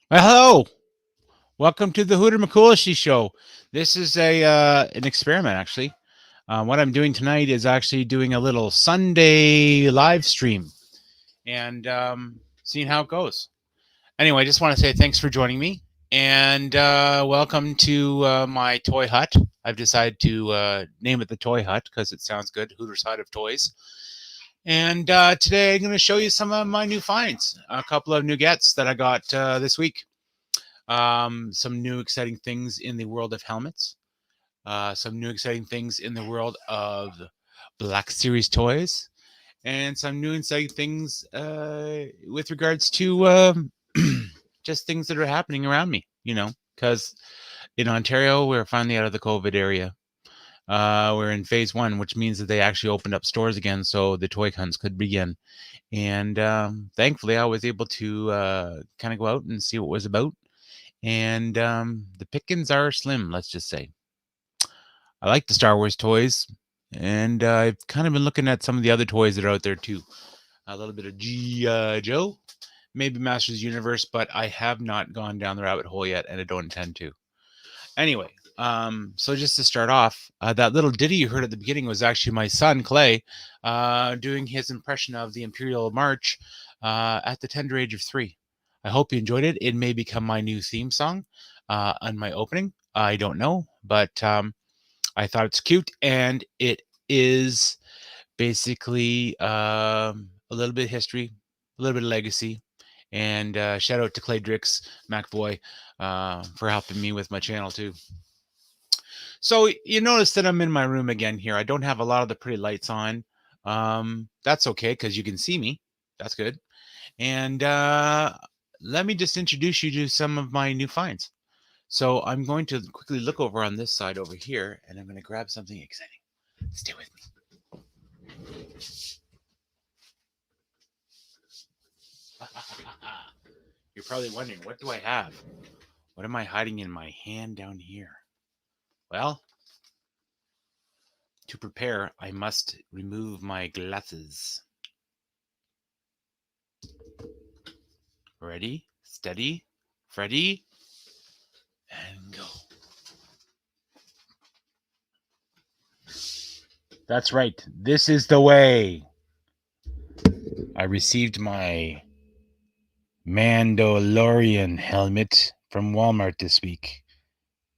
Well, hello. Welcome to the Hooter McKoolski show. This is a an experiment, actually. What I'm doing tonight is actually doing a little Sunday live stream and seeing how it goes. Anyway, I just want to say thanks for joining me and welcome to my toy hut. I've decided to name it the Toy Hut because it sounds good. Hooter's Hut of Toys. And today I'm going to show you some of my new finds, a couple of new gets that I got this week. Some new exciting things in the world of helmets, some new exciting things in the world of Black Series toys, and some new exciting things with regards to just things that are happening around me, because in Ontario, we're finally out of the COVID area. We're in phase one, which means that they actually opened up stores again so the toy hunts could begin. And thankfully, I was able to kind of go out and see what it was about, and the pickings are slim, let's just say. I like the Star Wars toys, and I've kind of been looking at some of the other toys that are out there too. A little bit of G.I. Joe, maybe Masters Universe, but I have not gone down the rabbit hole yet, and I don't intend to. Anyway, so just to start off, that little ditty you heard at the beginning was actually my son Clay doing his impression of the Imperial March at the tender age of 3. I hope you enjoyed it. It may become my new theme song on my opening. I don't know, but I thought it's cute, and it is basically a little bit of history, a little bit of legacy, and shout out to Clay Drix McVoy for helping me with my channel too. So you notice that I'm in my room again here. I don't have a lot of the pretty lights on. That's okay because you can see me. That's good. And let me just introduce you to some of my new finds. So I'm going to quickly look over on this side over here, and I'm going to grab something exciting. Stay with me. You're probably wondering, what do I have? What am I hiding in my hand down here? Well, to prepare, I must remove my glasses. Ready, steady, Freddy, and go. That's right. This is the way. I received my Mandalorian helmet from Walmart this week.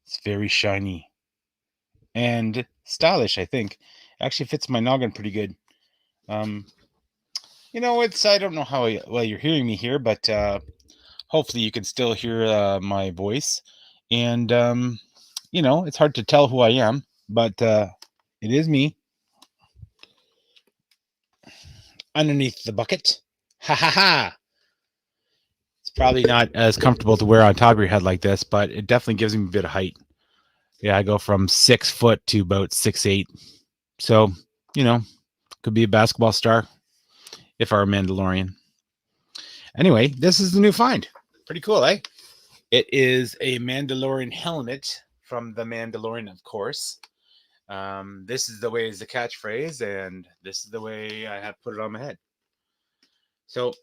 It's very shiny and stylish, I think. Actually fits my noggin pretty good. Um, it's I don't know how well you're hearing me here, but hopefully you can still hear my voice. And it's hard to tell who I am, but it is me underneath the bucket. Ha ha ha! It's probably not as comfortable to wear on top of your head like this, but it definitely gives me a bit of height. Yeah, I go from 6 foot to about 6'8". So, could be a basketball star if I were a Mandalorian. Anyway, this is the new find. Pretty cool, eh? It is a Mandalorian helmet from the Mandalorian, of course. This is the way is the catchphrase, and this is the way I have put it on my head. So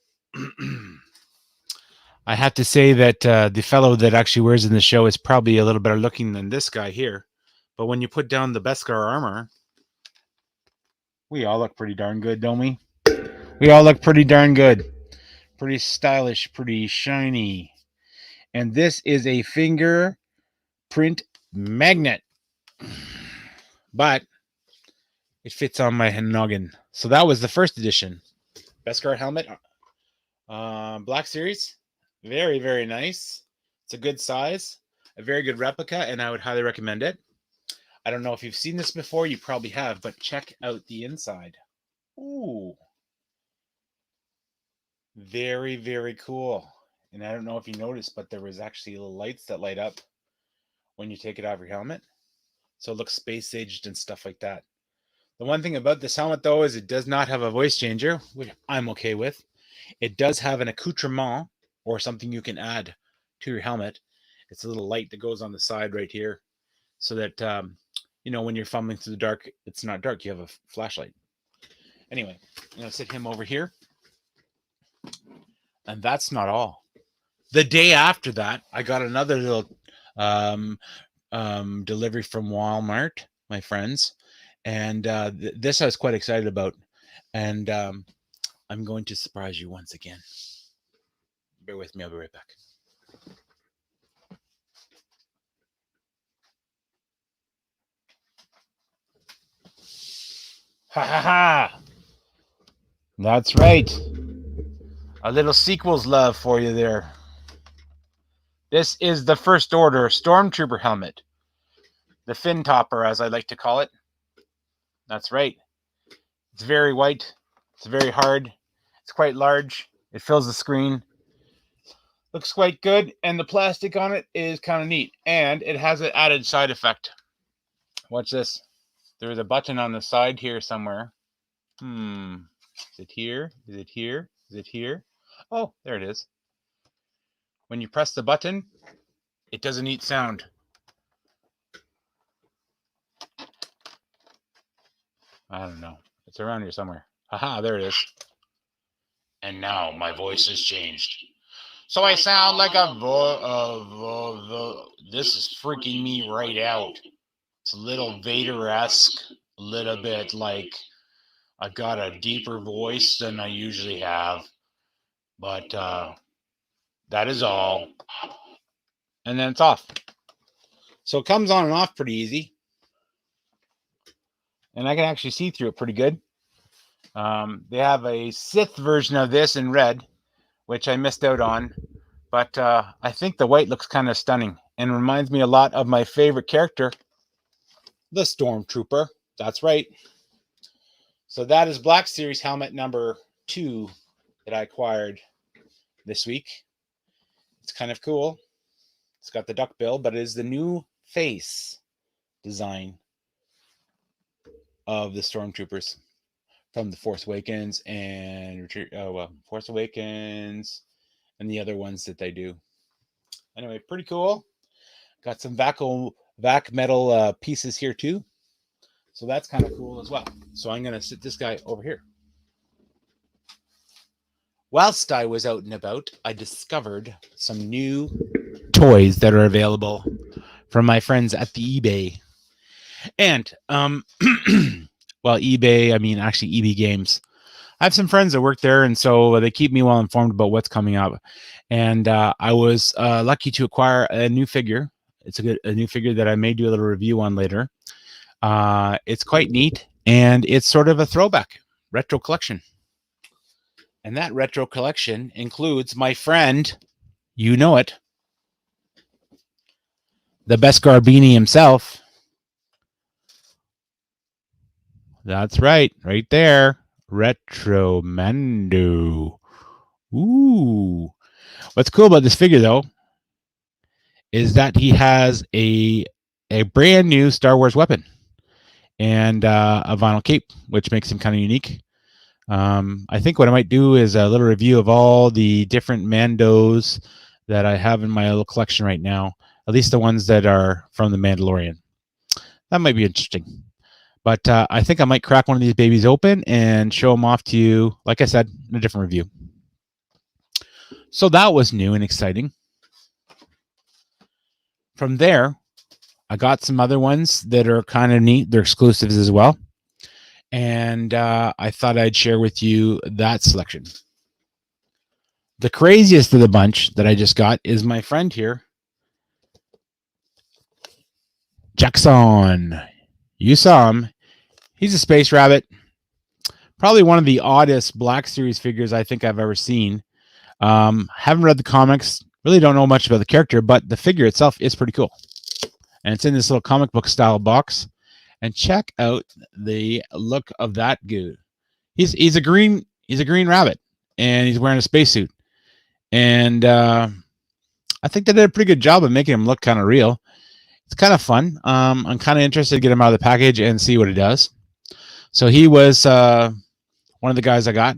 I have to say that the fellow that actually wears in the show is probably a little better looking than this guy here. But when you put down the Beskar armor, we all look pretty darn good, don't we? We all look pretty darn good. Pretty stylish, pretty shiny. And this is a fingerprint magnet. But it fits on my noggin. So that was the first edition. Beskar helmet. Black Series. Very, very nice. It's a good size. A very good replica, and I would highly recommend it. I don't know if you've seen this before. You probably have, but check out the inside. Ooh. Very, very cool. And I don't know if you noticed, but there was actually little lights that light up when you take it off your helmet. So it looks space-aged and stuff like that. The one thing about this helmet, though, is it does not have a voice changer, which I'm okay with. It does have an accoutrement, or something you can add to your helmet. It's a little light that goes on the side right here, so that, when you're fumbling through the dark, it's not dark. You have a flashlight. Anyway, I'm going to sit him over here. And that's not all. The day after that, I got another little um, delivery from Walmart, my friends, and this I was quite excited about, and I'm going to surprise you once again. Bear with me, I'll be right back. Ha ha ha! That's right. A little sequels love for you there. This is the First Order Stormtrooper helmet. The fin topper, as I like to call it. That's right. It's very white. It's very hard. It's quite large. It fills the screen. Looks quite good. And the plastic on it is kind of neat. And it has an added side effect. Watch this. There's a button on the side here somewhere. Is it here? Is it here? Is it here? Oh, there it is. When you press the button, it does a neat sound. I don't know. It's around here somewhere. Haha, there it is. And now my voice has changed. So I sound like a this is freaking me right out. It's a little Vader-esque, a little bit like I got a deeper voice than I usually have. But that is all. And then it's off. So it comes on and off pretty easy. And I can actually see through it pretty good. They have a Sith version of this in red, which I missed out on. But I think the white looks kind of stunning and reminds me a lot of my favorite character, the Stormtrooper. That's right. So that is Black Series helmet number 2 that I acquired this week. It's kind of cool. It's got the duck bill, but it is the new face design of the Stormtroopers from the Force Awakens and Force Awakens and the other ones that they do. Anyway, pretty cool. Got some vac metal pieces here too. So that's kind of cool as well. So I'm going to sit this guy over here. Whilst I was out and about, I discovered some new toys that are available from my friends at the eBay. And, well, eBay, I mean, actually EB Games. I have some friends that work there, and so they keep me well informed about what's coming up. And I was lucky to acquire a new figure. It's a new figure that I may do a little review on later. It's quite neat, and it's sort of a throwback retro collection. And that retro collection includes my friend, you know it, the best Garbini himself. That's right there. Retro Mando. Ooh. What's cool about this figure, though, is that he has a brand new Star Wars weapon and a vinyl cape, which makes him kind of unique. I think what I might do is a little review of all the different Mandos that I have in my little collection right now, at least the ones that are from The Mandalorian. That might be interesting. But I think I might crack one of these babies open and show them off to you, like I said, in a different review. So that was new and exciting. From there, I got some other ones that are kind of neat. They're exclusives as well. And I thought I'd share with you that selection. The craziest of the bunch that I just got is my friend here, Jackson. You saw him. He's a space rabbit. Probably one of the oddest Black Series figures I think I've ever seen. Haven't read the comics. Really don't know much about the character, but the figure itself is pretty cool. And it's in this little comic book style box. And check out the look of that goo. He's a green rabbit, and he's wearing a spacesuit. And I think they did a pretty good job of making him look kind of real. It's kind of fun. I'm kind of interested to get him out of the package and see what it does. So he was one of the guys I got.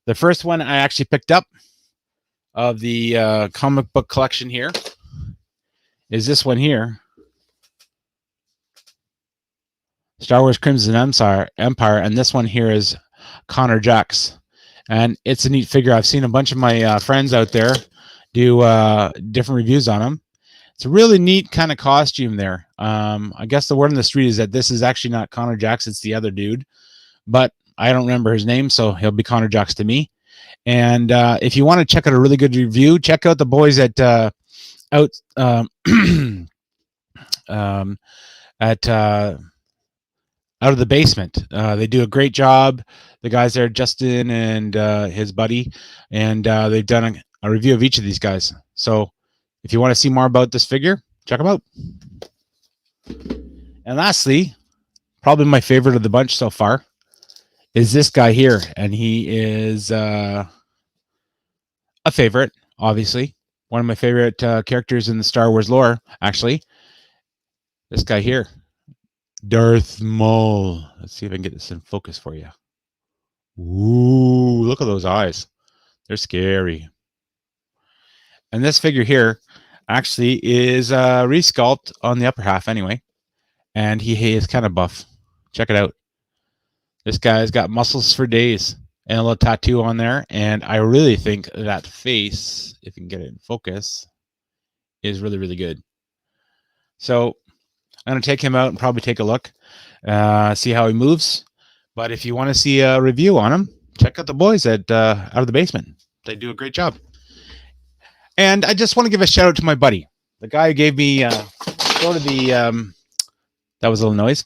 The first one I actually picked up of the comic book collection here is this one here. Star Wars Crimson Empire, and this one here is Connor Jax. And it's a neat figure. I've seen a bunch of my friends out there do different reviews on them. It's a really neat kind of costume there. I guess the word on the street is that this is actually not Connor Jax, it's the other dude, but I don't remember his name, so he'll be Connor Jax to me. And if you want to check out a really good review, check out the boys at out at Out of the Basement. They do a great job. The guys there, Justin and his buddy, and they've done a review of each of these guys. So if you want to see more about this figure, check them out. And lastly, probably my favorite of the bunch so far is this guy here. And he is a favorite, obviously. One of my favorite characters in the Star Wars lore, actually. This guy here. Darth Maul. Let's see if I can get this in focus for you. Ooh, look at those eyes. They're scary. And this figure here actually is resculpt on the upper half anyway. And he is kind of buff. Check it out. This guy's got muscles for days and a little tattoo on there. And I really think that face, if you can get it in focus, is really, really good. So I'm going to take him out and probably take a look, see how he moves. But if you want to see a review on him, check out the boys at Out of the Basement. They do a great job. And I just want to give a shout out to my buddy, the guy who gave me go to the that was a little noise.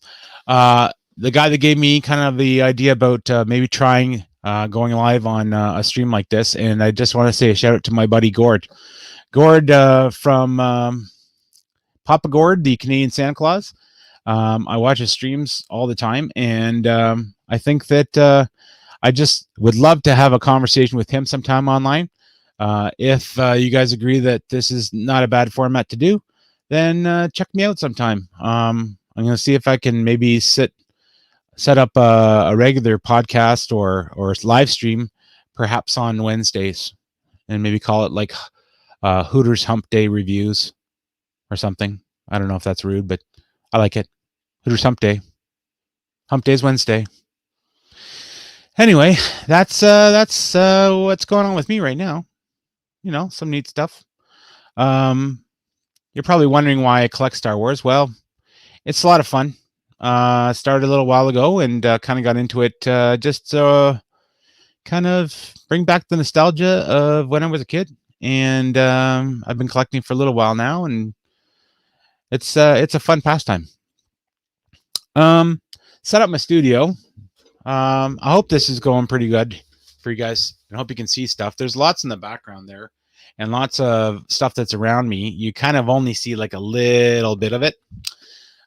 The guy that gave me kind of the idea about maybe trying going live on a stream like this. And I just want to say a shout out to my buddy Gord. Gord from Papa Gord, the Canadian Santa Claus. I watch his streams all the time, and I think that I just would love to have a conversation with him sometime online. If you guys agree that this is not a bad format to do, then check me out sometime. I'm going to see if I can maybe set up a regular podcast or live stream, perhaps on Wednesdays, and maybe call it like Hooter's Hump Day Reviews or something. I don't know if that's rude, but I like it. Hooter's Hump Day. Hump Day's Wednesday. Anyway, that's what's going on with me right now. You know, some neat stuff. You're probably wondering why I collect Star Wars. Well, it's a lot of fun. Started a little while ago and kind of got into it just kind of bring back the nostalgia of when I was a kid. And I've been collecting for a little while now, and it's a fun pastime. Set up my studio. I hope this is going pretty good for you guys. I hope you can see stuff. There's lots in the background there and lots of stuff that's around me. You kind of only see like a little bit of it,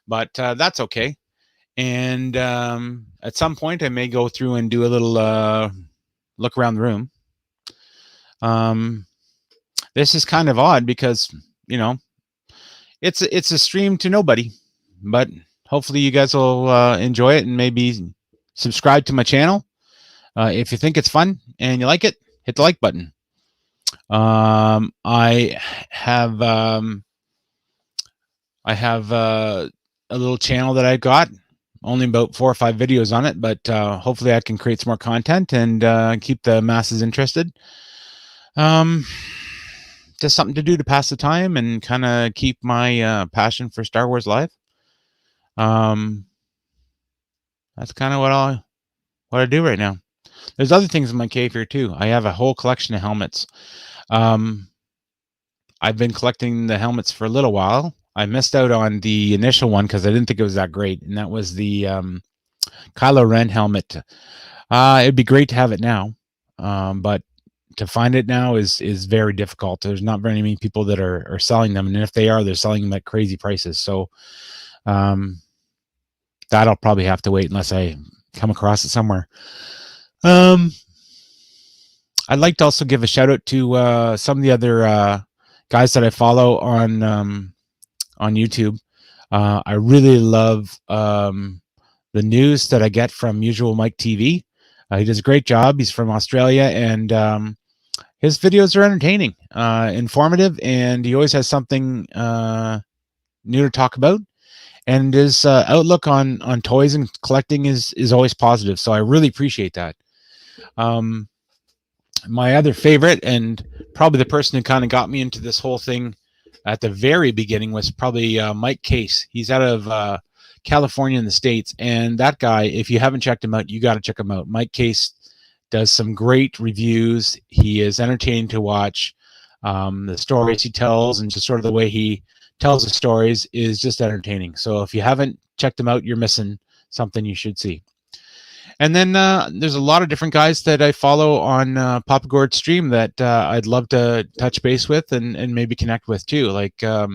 but that's okay. And at some point I may go through and do a little look around the room. This is kind of odd because, you know, it's a stream to nobody, but hopefully you guys will enjoy it and maybe subscribe to my channel. If you think it's fun and you like it, hit the like button. I have a little channel that I got, only about 4 or 5 videos on it, but hopefully I can create some more content and keep the masses interested. Just something to do to pass the time and kind of keep my passion for Star Wars alive. That's kind of what I do right now. There's other things in my cave here too. I have a whole collection of helmets. I've been collecting the helmets for a little while. I missed out on the initial one because I didn't think it was that great, and that was the Kylo Ren helmet. It'd be great to have it now, but to find it now is very difficult. There's not very many people that are selling them, and if they are, they're selling them at crazy prices. So that'll probably have to wait unless I come across it somewhere. I'd like to also give a shout out to some of the other guys that I follow on YouTube. I really love the news that I get from Usual Mike TV. He does a great job. He's from Australia, and his videos are entertaining, informative, and he always has something new to talk about. And his outlook on toys and collecting is always positive. So I really appreciate that. My other favorite, and probably the person who kind of got me into this whole thing at the very beginning, was probably Mike Case. He's out of California in the States. And that guy, if you haven't checked him out, you got to check him out. Mike Case does some great reviews. He is entertaining to watch. The stories he tells and just sort of the way he tells the stories is just entertaining. So if you haven't checked him out, you're missing something you should see. And then there's a lot of different guys that I follow on Papa Gord's stream that I'd love to touch base with and maybe connect with too. Like a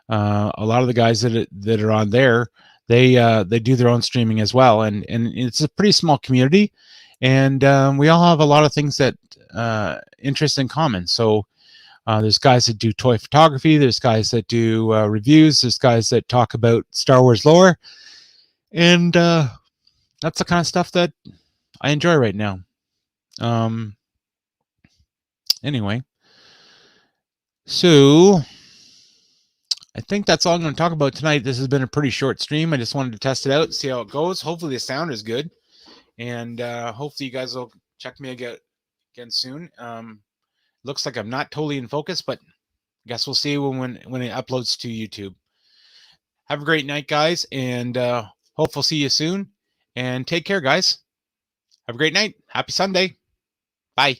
lot of the guys that are on there, they do their own streaming as well, and it's a pretty small community, and we all have a lot of things that interest in common. So there's guys that do toy photography, there's guys that do reviews, there's guys that talk about Star Wars lore, and that's the kind of stuff that I enjoy right now. Anyway, so I think that's all I'm going to talk about tonight. This has been a pretty short stream. I just wanted to test it out, see how it goes. Hopefully the sound is good, and hopefully you guys will check me again soon. Looks like I'm not totally in focus, but I guess we'll see when it uploads to YouTube. Have a great night, guys, and hope we'll see you soon. And take care, guys. Have a great night. Happy Sunday. Bye.